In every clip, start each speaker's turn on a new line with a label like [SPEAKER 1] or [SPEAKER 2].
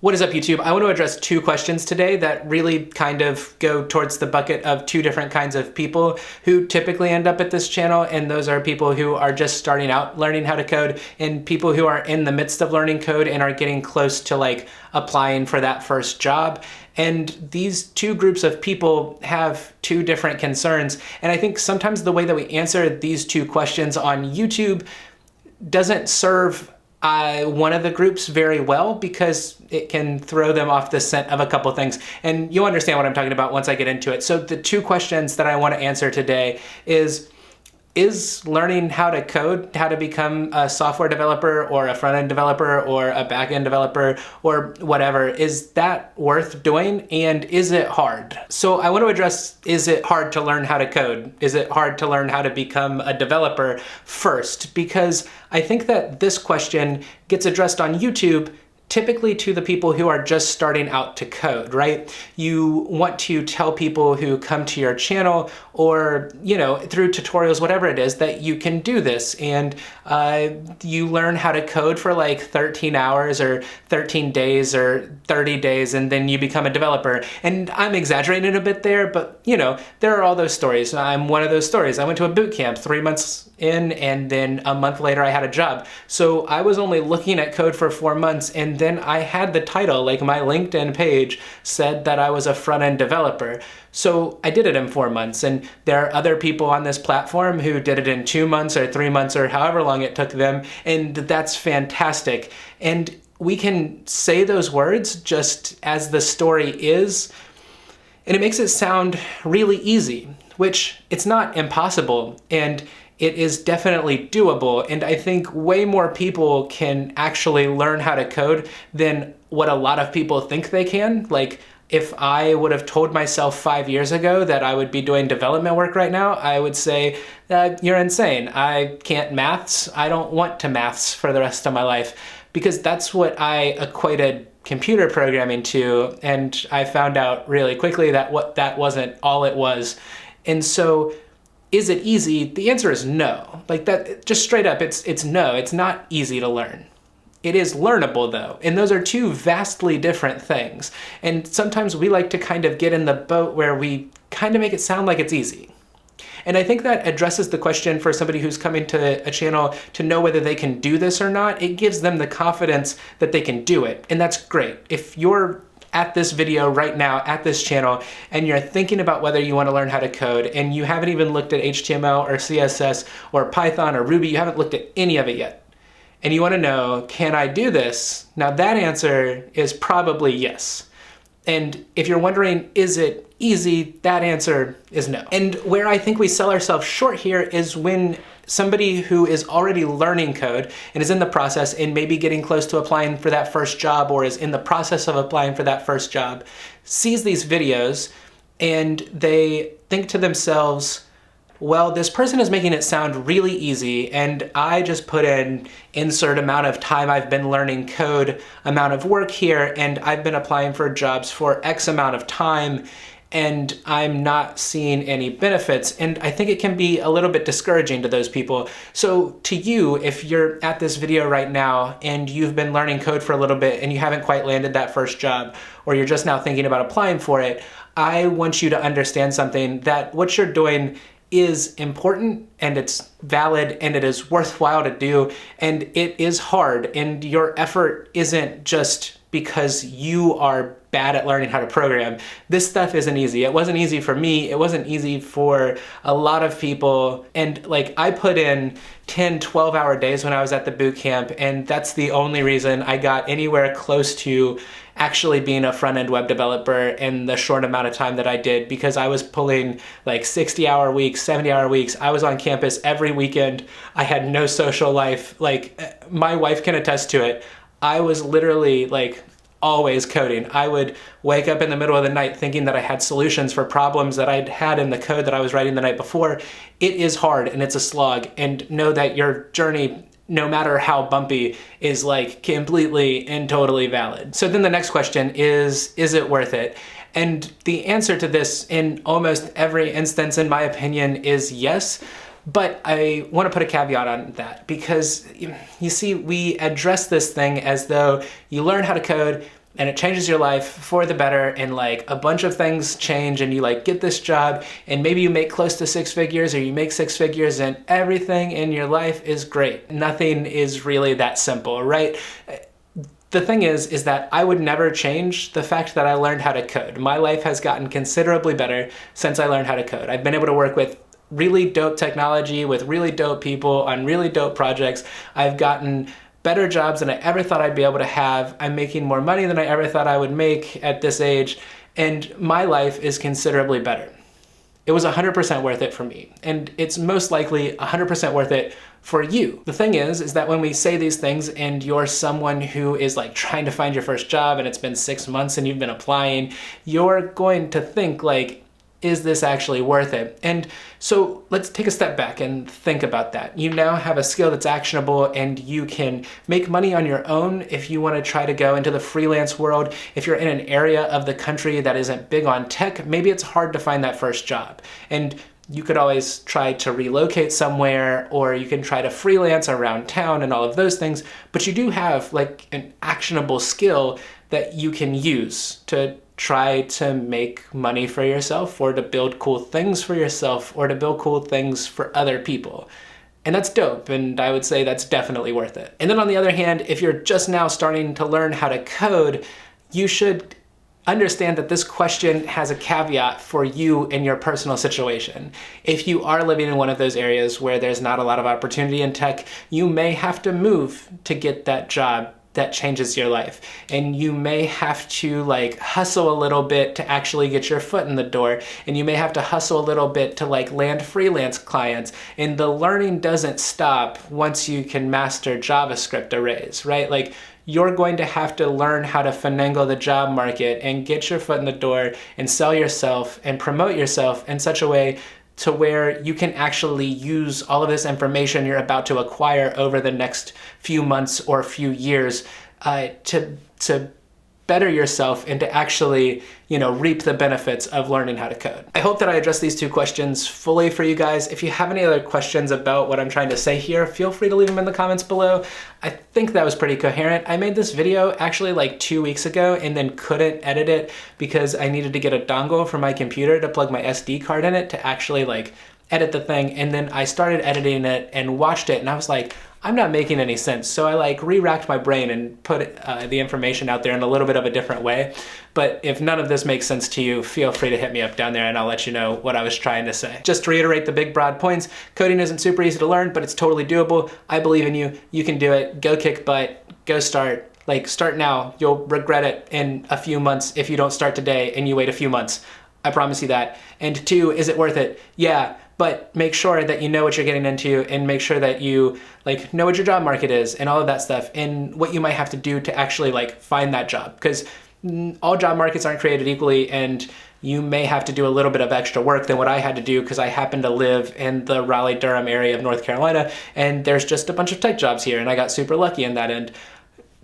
[SPEAKER 1] What is up, YouTube? I want to address two questions today that really kind of go towards the bucket of two different kinds of people who typically end up at this channel, and those are people who are just starting out learning how to code and people who are in the midst of learning code and are getting close to like applying for that first job. And these two groups of people have two different concerns, and I think sometimes the way that we answer these two questions on YouTube doesn't serve one of the groups very well because it can throw them off the scent of a couple things. And you'll understand what I'm talking about once I get into it. So the two questions that I want to answer today is learning how to code, how to become a software developer or a front-end developer or a back-end developer or whatever, is that worth doing, and is it hard? So I want to address, is it hard to learn how to code? Is it hard to learn how to become a developer first? Because I think that this question gets addressed on YouTube typically to the people who are just starting out to code, right? You want to tell people who come to your channel or, you know, through tutorials, whatever it is, that you can do this, and you learn how to code for like 13 hours or 13 days or 30 days, and then you become a developer. And I'm exaggerating a bit there, but you know, there are all those stories. I'm one of those stories. I went to a boot camp 3 months in, and then a month later I had a job. So I was only looking at code for 4 months, and then I had the title, like my LinkedIn page said that I was a front-end developer. So I did it in 4 months, and there are other people on this platform who did it in 2 months or 3 months or however long it took them, and that's fantastic. And we can say those words just as the story is, and it makes it sound really easy, which it's not impossible, and it is definitely doable. And I think way more people can actually learn how to code than what a lot of people think they can. Like, if I would have told myself 5 years ago that I would be doing development work right now, I would say, you're insane. I can't maths. I don't want to maths for the rest of my life, because that's what I equated computer programming to. And I found out really quickly that that wasn't all it was. And so, is it easy? The answer is no. Like that, just straight up, it's no. It's not easy to learn. It is learnable though, and those are two vastly different things. And sometimes we like to kind of get in the boat where we kind of make it sound like it's easy. And I think that addresses the question for somebody who's coming to a channel to know whether they can do this or not. It gives them the confidence that they can do it, and that's great. If you're at this video right now, at this channel, and you're thinking about whether you want to learn how to code, and you haven't even looked at HTML or CSS or Python or Ruby, you haven't looked at any of it yet, and you want to know, can I do this? Now that answer is probably yes. And if you're wondering, is it easy? That answer is no. And where I think we sell ourselves short here is when somebody who is already learning code and is in the process and maybe getting close to applying for that first job, or is in the process of applying for that first job, sees these videos and they think to themselves, well, this person is making it sound really easy, and I just put in insert amount of time I've been learning code, amount of work here, and I've been applying for jobs for X amount of time, and I'm not seeing any benefits. And I think it can be a little bit discouraging to those people. So to you, if you're at this video right now and you've been learning code for a little bit and you haven't quite landed that first job, or you're just now thinking about applying for it, I want you to understand something, that what you're doing is important, and it's valid, and it is worthwhile to do, and it is hard, and your effort isn't just because you are bad at learning how to program. This stuff isn't easy. It wasn't easy for me. It wasn't easy for a lot of people. And like, I put in 10, 12-hour days when I was at the boot camp, and that's the only reason I got anywhere close to actually being a front-end web developer in the short amount of time that I did, because I was pulling like 60-hour weeks, 70-hour weeks. I was on campus every weekend. I had no social life. Like, my wife can attest to it. I was literally like always coding. I would wake up in the middle of the night thinking that I had solutions for problems that I'd had in the code that I was writing the night before. It is hard, and it's a slog, and know that your journey, no matter how bumpy, is like completely and totally valid. So then the next question is it worth it? And the answer to this in almost every instance, in my opinion, is yes. But I want to put a caveat on that, because you see, we address this thing as though you learn how to code, and it changes your life for the better, and like a bunch of things change, and you like get this job, and maybe you make close to 6 figures, or you make 6 figures, and everything in your life is great. Nothing is really that simple, right? The thing is that I would never change the fact that I learned how to code. My life has gotten considerably better since I learned how to code. I've been able to work with really dope technology, with really dope people on really dope projects. I've gotten better jobs than I ever thought I'd be able to have. I'm making more money than I ever thought I would make at this age, and my life is considerably better. It was 100% worth it for me, and it's most likely 100% worth it for you. The thing is that when we say these things and you're someone who is like trying to find your first job and it's been 6 months and you've been applying, you're going to think like, is this actually worth it? And so let's take a step back and think about that. You now have a skill that's actionable, and you can make money on your own if you want to try to go into the freelance world. If you're in an area of the country that isn't big on tech, maybe it's hard to find that first job. And you could always try to relocate somewhere, or you can try to freelance around town and all of those things, but you do have like an actionable skill that you can use to try to make money for yourself, or to build cool things for yourself, or to build cool things for other people. And that's dope, and I would say that's definitely worth it. And then on the other hand, if you're just now starting to learn how to code, you should understand that this question has a caveat for you in your personal situation. If you are living in one of those areas where there's not a lot of opportunity in tech, you may have to move to get that job that changes your life. And you may have to like hustle a little bit to actually get your foot in the door. And you may have to hustle a little bit to like land freelance clients. And the learning doesn't stop once you can master JavaScript arrays, right? Like, you're going to have to learn how to finagle the job market and get your foot in the door and sell yourself and promote yourself in such a way to where you can actually use all of this information you're about to acquire over the next few months or few years to better yourself and to actually, reap the benefits of learning how to code. I hope that I addressed these 2 questions fully for you guys. If you have any other questions about what I'm trying to say here, feel free to leave them in the comments below. I think that was pretty coherent. I made this video actually like 2 weeks ago and then couldn't edit it because I needed to get a dongle for my computer to plug my SD card in it to actually like edit the thing. And then I started editing it and watched it, and I was like, I'm not making any sense. So I like re-racked my brain and put the information out there in a little bit of a different way. But if none of this makes sense to you, feel free to hit me up down there and I'll let you know what I was trying to say. Just to reiterate the big broad points, coding isn't super easy to learn, but it's totally doable. I believe in you. You can do it. Go kick butt. Go start. Like, start now. You'll regret it in a few months if you don't start today and you wait a few months. I promise you that. And 2, is it worth it? Yeah. But make sure that you know what you're getting into, and make sure that you know what your job market is and all of that stuff, and what you might have to do to actually find that job, because all job markets aren't created equally, and you may have to do a little bit of extra work than what I had to do, because I happen to live in the Raleigh-Durham area of North Carolina, and there's just a bunch of tech jobs here, and I got super lucky in that end.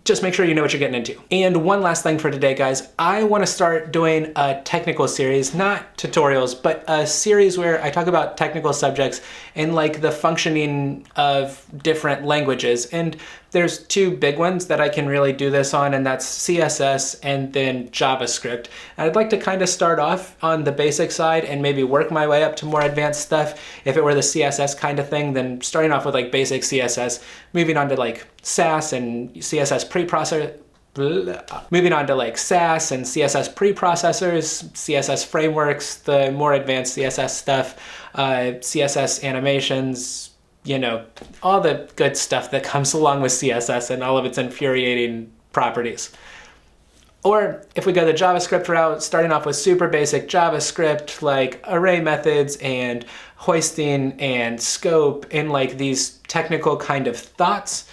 [SPEAKER 1] Just make sure you know what you're getting into. And one last thing for today, guys. I want to start doing a technical series, not tutorials, but a series where I talk about technical subjects and the functioning of different languages. And there's 2 big ones that I can really do this on, and that's CSS and then JavaScript. And I'd like to kind of start off on the basic side and maybe work my way up to more advanced stuff. If it were the CSS kind of thing, then starting off with basic CSS, moving on to Sass and CSS preprocessor, moving on to Sass and CSS preprocessors, CSS frameworks, the more advanced CSS stuff, CSS animations, all the good stuff that comes along with CSS and all of its infuriating properties. Or if we go the JavaScript route, starting off with super basic JavaScript, like array methods and hoisting and scope, and these technical kind of thoughts,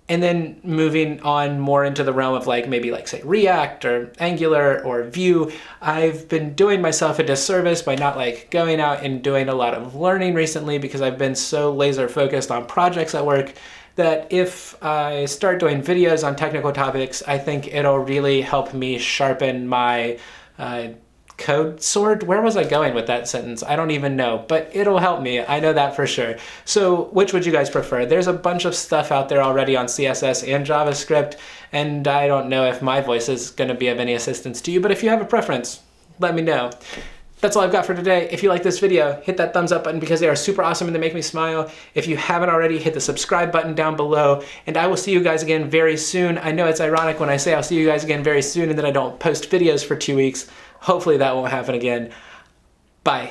[SPEAKER 1] and then moving on more into the realm of maybe say React or Angular or Vue. I've been doing myself a disservice by not going out and doing a lot of learning recently, because I've been so laser focused on projects at work that if I start doing videos on technical topics, I think it'll really help me sharpen my code sword. Where was I going with that sentence? I don't even know, but it'll help me. I know that for sure. So which would you guys prefer? There's a bunch of stuff out there already on CSS and JavaScript, and I don't know if my voice is going to be of any assistance to you, but if you have a preference, let me know. That's all I've got for today. If you like this video, hit that thumbs up button because they are super awesome and they make me smile. If you haven't already, hit the subscribe button down below, and I will see you guys again very soon. I know it's ironic when I say I'll see you guys again very soon and then I don't post videos for 2 weeks. Hopefully that won't happen again. Bye.